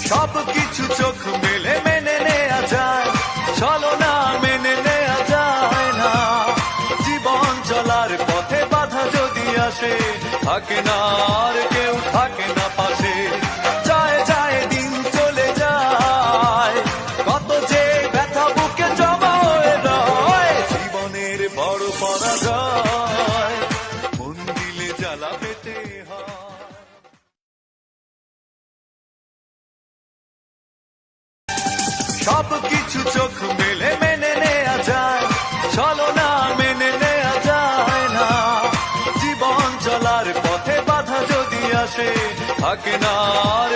সবকিছু চোখ মেলে মেনে নেওয়া যায়, চলো না মেনে নেওয়া যায় না। জীবন চলার পথে বাধা যদি আসে, থাকে না আর কেউ থাকে না পাশে। যায় যায় দিন চলে যায়, কত যে ব্যথা বুকে জমা হয়ে রয়। জীবনের বড় পরাজয়, মন দিলে জ্বালা পেতে হয়। সবকিছু চোখ মেলে মেনে নেওয়া যায়, চলো না মেনে নেওয়া যায় না। জীবন চলার পথে বাধা যদি আসে, থাকে না আর